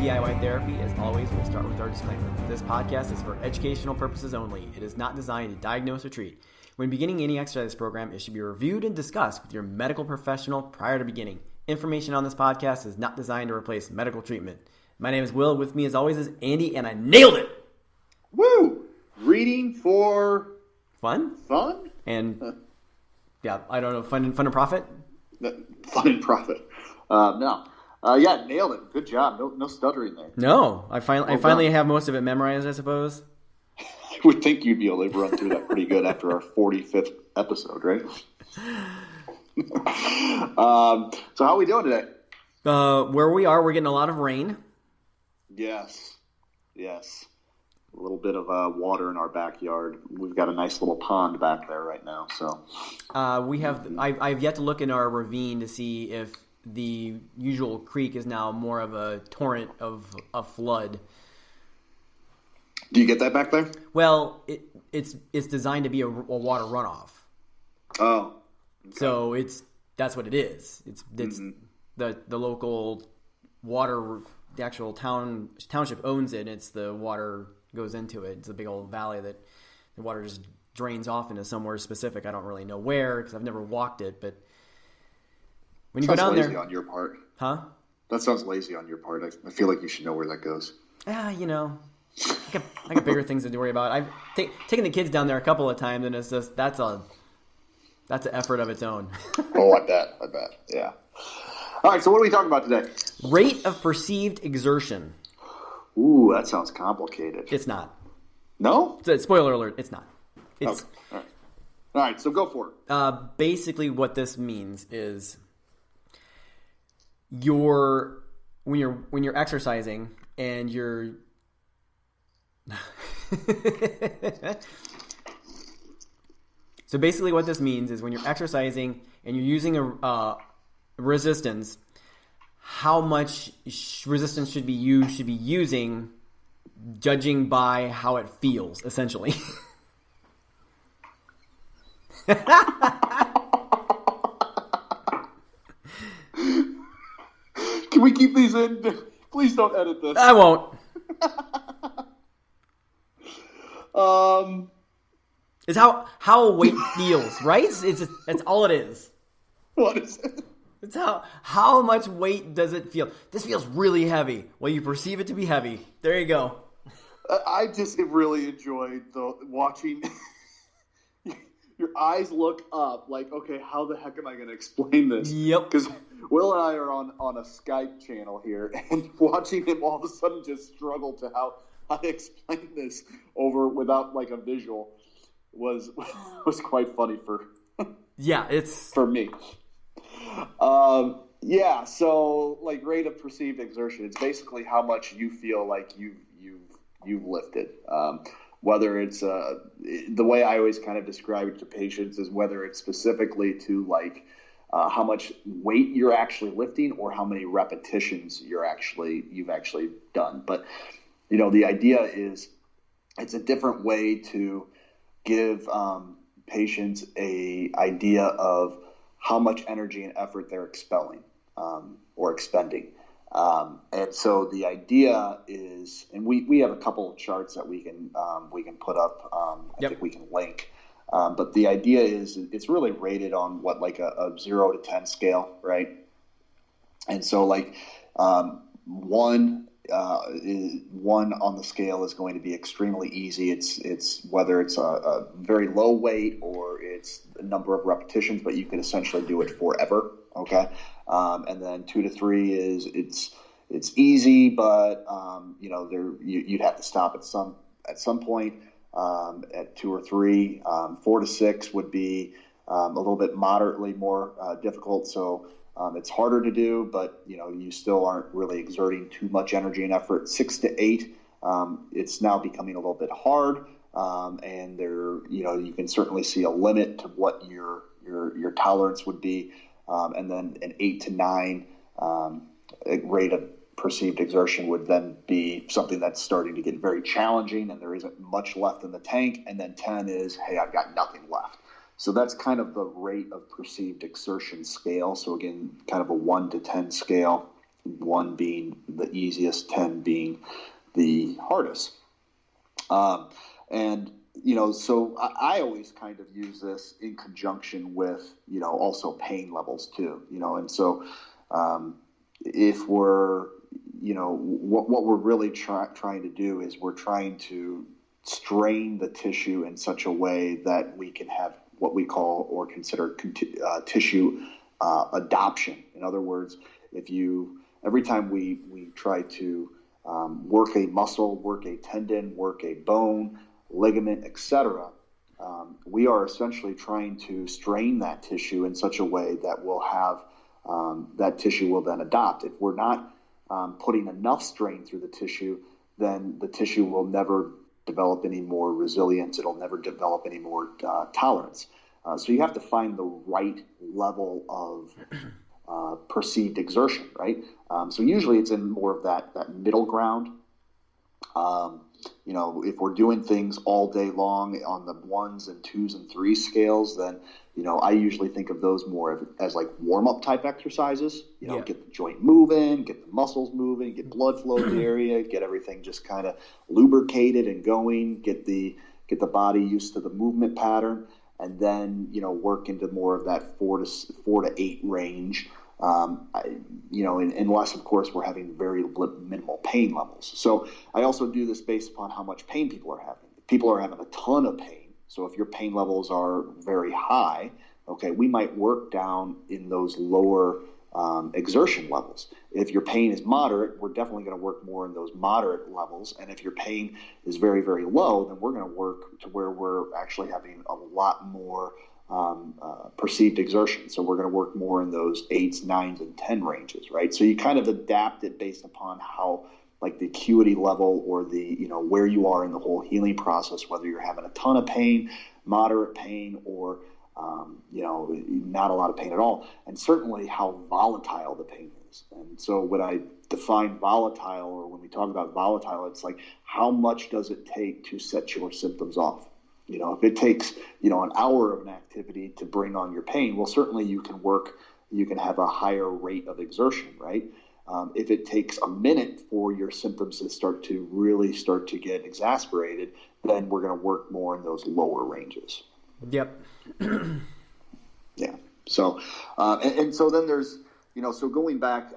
DIY Therapy. As always, we'll start with our disclaimer. This podcast is for educational purposes only. It is not designed to diagnose or treat. When beginning any exercise program, it should be reviewed and discussed with your medical professional prior to beginning. Information on this podcast is not designed to replace medical treatment. My name is Will. With me, as always, is Andy, and I nailed it! Woo! Reading for... Fun? Fun? And, yeah, I don't know, fun and profit? Fun and profit. No. Yeah, nailed it. Good job. No stuttering there. No. I finally have most of it memorized, I suppose. I would think you'd be able to run through that pretty good after our 45th episode, right? So how are we doing today? Where we are, we're getting a lot of rain. Yes. A little bit of water in our backyard. We've got a nice little pond back there right now. So I've yet to look in our ravine to see if the usual creek is now more of a torrent of a flood. Do you get that back there? Well, it's designed to be a water runoff. Oh, okay. So that's what it is. It's the local water. The actual township owns it. It's the water goes into it. It's a big old valley that the water just drains off into somewhere specific. I don't really know where because I've never walked it. But when you go down there, lazy on your part, huh? That sounds lazy on your part. I feel like you should know where that goes. I got bigger things to worry about. I've taken the kids down there a couple of times, and it's just that's an effort of its own. Oh, I bet. Yeah. All right. So what are we talking about today? Rate of perceived exertion. Ooh, that sounds complicated. It's not. No? Spoiler alert, it's not. It's, okay. All right, so go for it. Basically what this means is when you're exercising and you're So basically what this means is when you're exercising and you're using a resistance, how much resistance should be using judging by how it feels, essentially. Can we keep these in? Please don't edit this. I won't. It's how weight feels, right? That's all it is. What is it? It's how much weight does it feel? This feels really heavy. Well, you perceive it to be heavy. There you go. I just really enjoyed watching your eyes look up like, okay, how the heck am I going to explain this? Yep. Because Will and I are on a Skype channel here, and watching him all of a sudden just struggle to how I explain this without like a visual was quite funny for for me. So like rate of perceived exertion, it's basically how much you feel like you've lifted. Whether it's the way I always kind of describe it to patients is whether it's specifically to like how much weight you're actually lifting or how many repetitions you've actually done. But the idea is it's a different way to give patients a idea of how much energy and effort they're expelling or expending. And so the idea is, and we have a couple of charts that we can put up. I think we can link. But the idea is it's really rated on what, like a 0 to 10 scale, right? And so like one on the scale is going to be extremely easy. It's whether it's a very low weight or it's a number of repetitions, but you can essentially do it forever. Okay. And then 2 to 3 is it's easy, but you'd have to stop at some point at 2 or 3. 4 to 6 would be a little bit moderately more difficult. So it's harder to do, but you still aren't really exerting too much energy and effort. 6 to 8, it's now becoming a little bit hard, and you can certainly see a limit to what your tolerance would be, and then an 8 to 9 rate of perceived exertion would then be something that's starting to get very challenging, and there isn't much left in the tank. And then 10 is, hey, I've got nothing left. So that's kind of the rate of perceived exertion scale. So again, kind of a 1 to 10 scale. 1 being the easiest, 10 being the hardest. And, so I always kind of use this in conjunction with, also pain levels too, and so if we're, what we're really trying to do is we're trying to strain the tissue in such a way that we can have what we call or consider tissue adoption. In other words, every time we try to work a muscle, work a tendon, work a bone, ligament, etc., we are essentially trying to strain that tissue in such a way that we'll have that tissue will then adopt. If we're not putting enough strain through the tissue, then the tissue will never develop any more resilience. It'll never develop any more tolerance. So you have to find the right level of perceived exertion, right? So usually it's in more of that middle ground. If we're doing things all day long on the 1s and 2s and 3 scales, then, I usually think of those more as like warm-up type exercises, get the joint moving, get the muscles moving, get blood flow in the area, get everything just kind of lubricated and going, get the body used to the movement pattern, and then, work into more of that 4 to 8 range. Unless, of course, we're having very minimal pain levels. So I also do this based upon how much pain people are having. If people are having a ton of pain, so if your pain levels are very high, okay, we might work down in those lower exertion levels. If your pain is moderate, we're definitely going to work more in those moderate levels. And if your pain is very, very low, then we're going to work to where we're actually having a lot more perceived exertion. So we're going to work more in those 8s, 9s, and 10 ranges, right? So you kind of adapt it based upon how, like, the acuity level or the, where you are in the whole healing process, whether you're having a ton of pain, moderate pain, or, not a lot of pain at all, and certainly how volatile the pain is. And so when I define volatile, or when we talk about volatile, it's like, how much does it take to set your symptoms off? If it takes, an hour of an activity to bring on your pain, well, certainly you can have a higher rate of exertion, right? If it takes a minute for your symptoms to start to get exacerbated, then we're going to work more in those lower ranges. Yep. Yeah. So, and so then there's, so going back,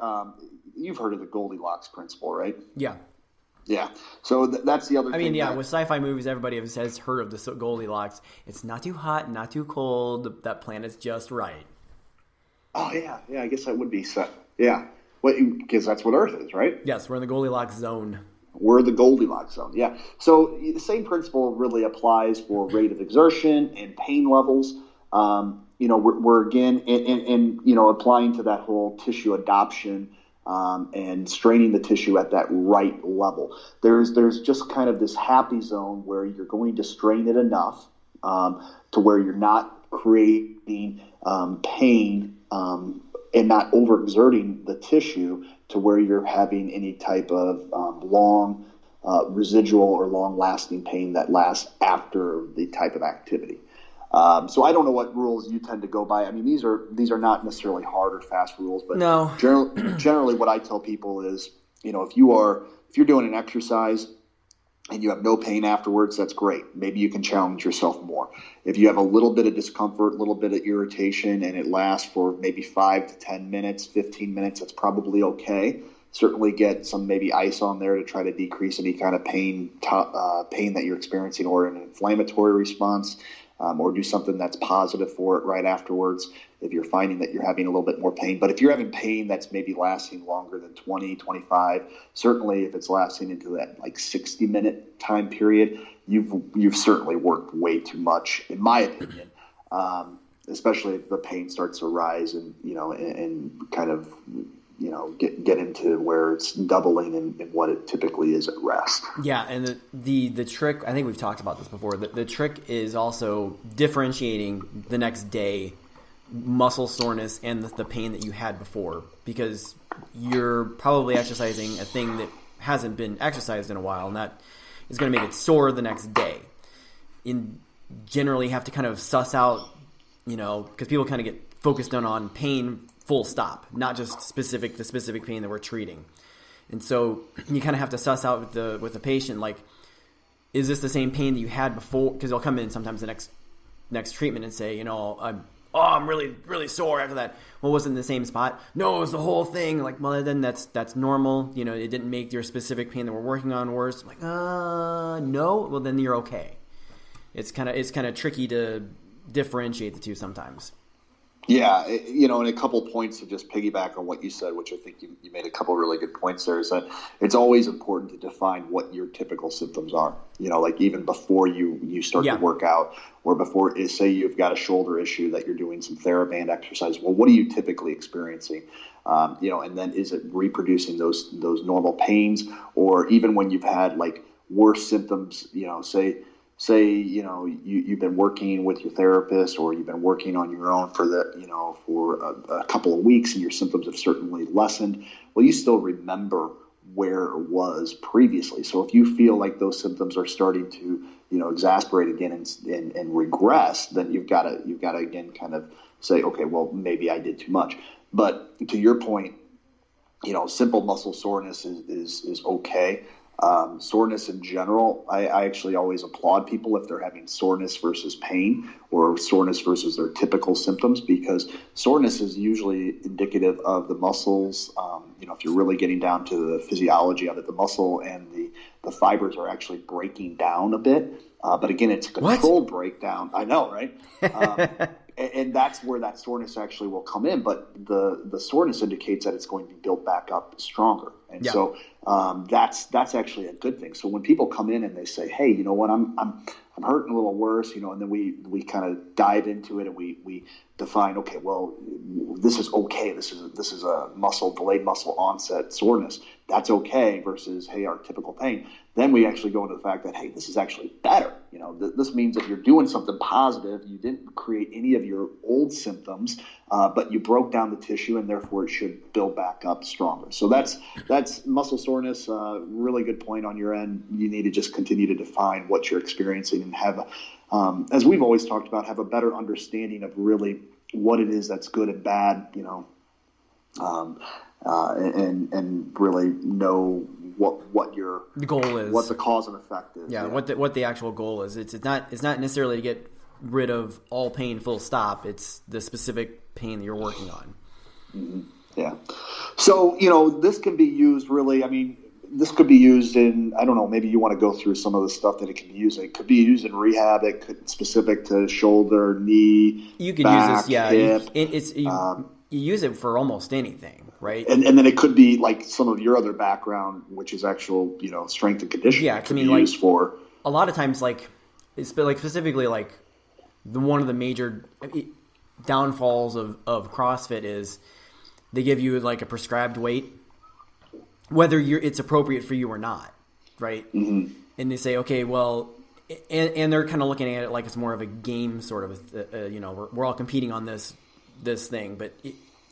you've heard of the Goldilocks principle, right? Yeah. Yeah. So that's the other thing. With sci-fi movies, everybody has heard of the Goldilocks. It's not too hot, not too cold. That planet's just right. Oh, yeah. Yeah, I guess that would be set. Yeah. Because that's what Earth is, right? Yes, we're in the Goldilocks zone. We're the Goldilocks zone, yeah. So the same principle really applies for rate of exertion and pain levels. We're again, and applying to that whole tissue adoption and straining the tissue at that right level. There's just kind of this happy zone where you're going to strain it enough to where you're not creating pain and not overexerting the tissue to where you're having any type of long residual or long-lasting pain that lasts after the type of activity. So I don't know what rules you tend to go by. I mean, these are not necessarily hard or fast rules, but no. Generally what I tell people is, if you're doing an exercise and you have no pain afterwards, that's great. Maybe you can challenge yourself more. If you have a little bit of discomfort, a little bit of irritation, and it lasts for maybe 5 to 10 minutes, 15 minutes, that's probably okay. Certainly get some maybe ice on there to try to decrease any kind of pain that you're experiencing or an inflammatory response. Or do something that's positive for it right afterwards if you're finding that you're having a little bit more pain. But if you're having pain that's maybe lasting longer than 20, 25, certainly if it's lasting into that like 60-minute time period, you've certainly worked way too much, in my opinion, especially if the pain starts to rise and kind of get into where it's doubling in what it typically is at rest. Yeah, and the trick, I think we've talked about this before, the trick is also differentiating the next day muscle soreness and the pain that you had before, because you're probably exercising a thing that hasn't been exercised in a while, and that is going to make it sore the next day. And generally have to kind of suss out, because people kind of get focused on pain full stop, not just the specific pain that we're treating. And so you kind of have to suss out with the patient, like, is this the same pain that you had before? Because they'll come in sometimes the next treatment and say, I'm really, really sore after that. Well, was it in the same spot? No, it was the whole thing. Like, well, then that's normal. It didn't make your specific pain that we're working on worse. I'm like, no. Well, then you're okay. It's kind of tricky to differentiate the two sometimes. Yeah, and a couple points to just piggyback on what you said, which I think you made a couple really good points there, is that it's always important to define what your typical symptoms are. Like even before you start to work out, or before, say you've got a shoulder issue that you're doing some TheraBand exercise. Well, what are you typically experiencing? And then is it reproducing those normal pains, or even when you've had like worse symptoms? Say you've been working with your therapist, or you've been working on your own for a couple of weeks, and your symptoms have certainly lessened. Well, you still remember where it was previously. So if you feel like those symptoms are starting to exasperate again and regress, then you've got to again kind of say, okay, well, maybe I did too much. But to your point, simple muscle soreness is okay. Soreness in general, I actually always applaud people if they're having soreness versus pain, or soreness versus their typical symptoms, because soreness is usually indicative of the muscles. If you're really getting down to the physiology of it, the muscle and the fibers are actually breaking down a bit. But again, it's a controlled breakdown. I know, right? And that's where that soreness actually will come in. But the soreness indicates that it's going to be built back up stronger. And so that's actually a good thing. So when people come in and they say, hey, you know what, I'm hurting a little worse, and then we kind of dive into it and we define, okay, well, this is okay. This is a delayed muscle onset soreness. That's okay versus, hey, our typical pain. Then we actually go into the fact that, hey, this is actually better. This means that you're doing something positive. You didn't create any of your old symptoms, but you broke down the tissue, and therefore it should build back up stronger. So that's muscle soreness. Really good point on your end. You need to just continue to define what you're experiencing and have, as we've always talked about, have a better understanding of really what it is that's good and bad, and really know what your the goal is, what the cause and effect is. Yeah. What the actual goal is. It's not necessarily to get rid of all pain full stop. It's the specific pain that you're working on. Mm-hmm. Yeah. So, this can be used really, this could be used in, I don't know, maybe you want to go through some of the stuff that it can be used in. It could be used in rehab. It could specific to shoulder, knee, you could back, use this, hip. You use it for almost anything, right? And then it could be like some of your other background, which is actual, strength and conditioning. Yeah, it could be used for a lot of times, specifically one of the major downfalls of CrossFit is they give you like a prescribed weight, whether it's appropriate for you or not, right? Mm-hmm. And they say, okay, well, and they're kind of looking at it like it's more of a game, sort of, we're all competing on this thing, but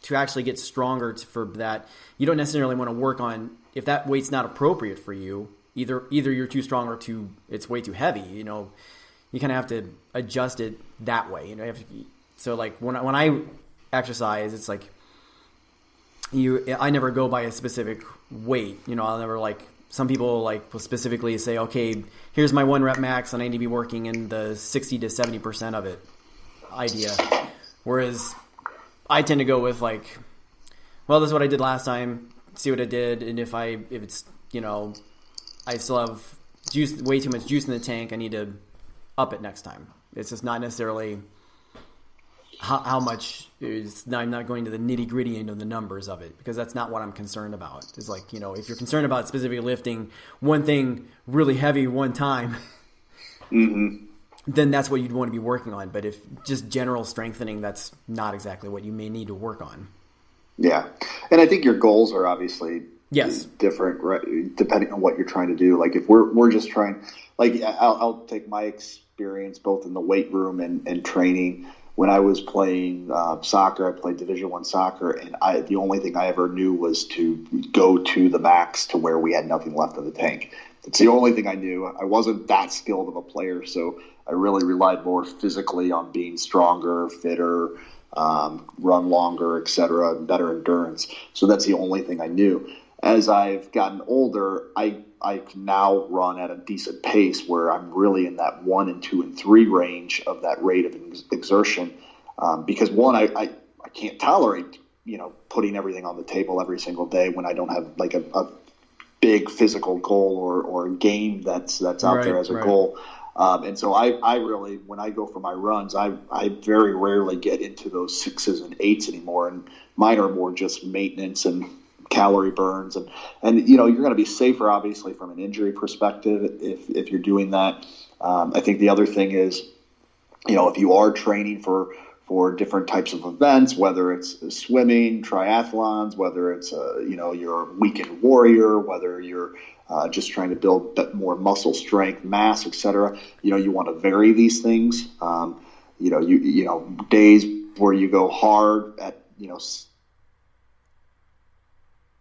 to actually get stronger for that, you don't necessarily want to work on, if that weight's not appropriate for you, either you're too strong or it's way too heavy, you kind of have to adjust it that way, so like when I exercise, it's like I never go by a specific weight, I'll never some people will specifically say, okay, here's my 1 rep max and I need to be working in the 60 to 70% of it idea. Whereas I tend to go with well, this is what I did last time, see what I did. And if it's, I still have way too much juice in the tank, I need to up it next time. It's just not necessarily how much I'm not going to the nitty gritty into the numbers of it, because that's not what I'm concerned about. It's if you're concerned about specifically lifting one thing really heavy one time, mm-hmm. then that's what you'd want to be working on. But if just general strengthening, that's not exactly what you may need to work on. Yeah. And I think your goals are obviously different, right? Depending on what you're trying to do. If we're just trying, I'll take my experience both in the weight room and training. When I was playing soccer, I played Division I soccer, and the only thing I ever knew was to go to the max to where we had nothing left in the tank. It's the only thing I knew. I wasn't that skilled of a player, so I really relied more physically on being stronger, fitter, run longer, etc., better endurance. So that's the only thing I knew. As I've gotten older, I can now run at a decent pace where I'm really in that 1 and 2 and 3 range of that rate of exertion. Because one, I can't tolerate, putting everything on the table every single day when I don't have like a big physical goal or game that's out there as a goal. And so I really, when I go for my runs, I very rarely get into those 6s and 8s anymore. And mine are more just maintenance and calorie burns. And you're going to be safer, obviously, from an injury perspective if you're doing that. I think the other thing is, if you are training for different types of events, whether it's swimming, triathlons, whether it's you're a weekend warrior, whether you're just trying to build more muscle strength, mass, etc. You want to vary these things. Days where you go hard at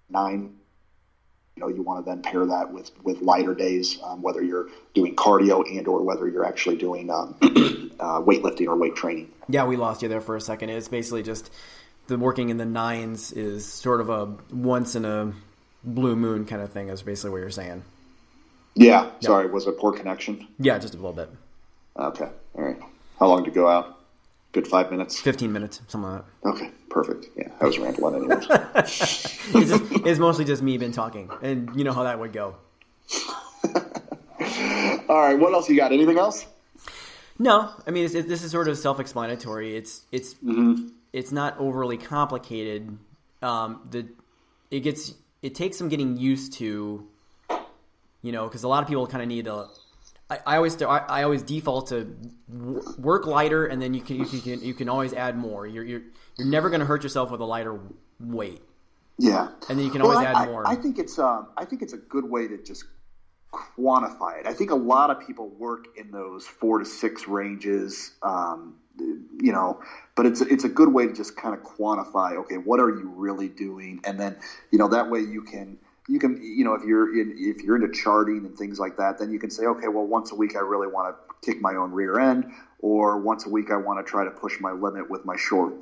9. You want to then pair that with lighter days, whether you're doing cardio and or whether you're actually doing weightlifting or weight training. Yeah, we lost you there for a second. It's basically just the working in the 9s is sort of a once in a blue moon kind of thing is basically what you're saying. Yeah. Sorry, was it poor connection? Yeah, just a little bit. Okay. All right. How long to go out? Good 5 minutes? 15 minutes, something like that. Okay, perfect. Yeah, I was rambling anyways. It's mostly just me been talking, and you know how that would go. All right, what else you got? Anything else? No, I mean this is sort of self-explanatory. It's not overly complicated. It takes some getting used to, because a lot of people kind of need to. I always default to work lighter, and then you can always add more. You're never going to hurt yourself with a lighter weight. Yeah, and then you can always add more. I think it's a good way to just quantify it. I think a lot of people work in those 4 to 6 ranges, but it's a good way to just kind of quantify. Okay, what are you really doing? And then that way you can if you're into charting and things like that, then you can say, okay, well, once a week I really want to kick my own rear end, or once a week I want to try to push my limit with my sore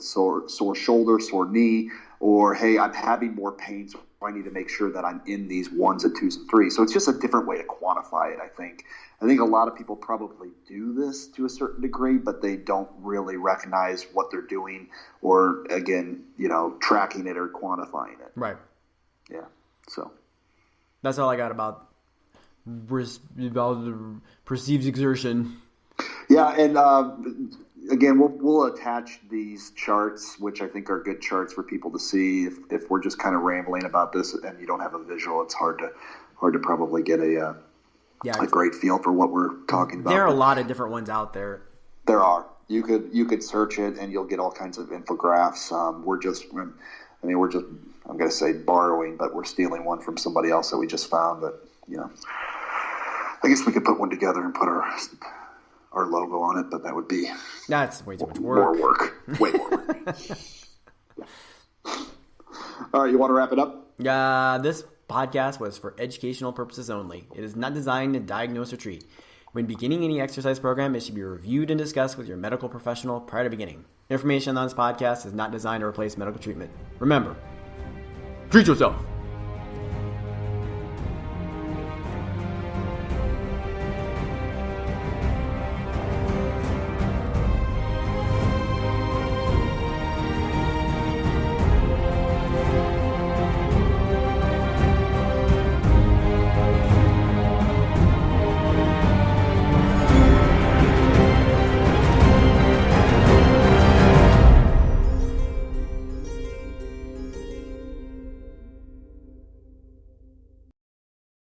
shoulder, sore knee, or hey, I'm having more pain, so I need to make sure that I'm in these 1s and 2s and 3s. So it's just a different way to quantify it, I think. I think a lot of people probably do this to a certain degree, but they don't really recognize what they're doing or, again, tracking it or quantifying it. Right. Yeah. So that's all I got about perceived exertion. Yeah, and again, we'll attach these charts, which I think are good charts for people to see. If we're just kind of rambling about this and you don't have a visual, it's hard to probably get a great feel for what we're talking about. There are a lot of different ones out there. There are. You could search it and you'll get all kinds of infographs. We're just I'm going to say borrowing, but we're stealing one from somebody else that we just found. But I guess we could put one together and put our logo on it, but that's way too much work. More work. Way more work. All right, you want to wrap it up? This podcast was for educational purposes only. It is not designed to diagnose or treat. When beginning any exercise program, it should be reviewed and discussed with your medical professional prior to beginning. Information on this podcast is not designed to replace medical treatment. Remember, treat yourself.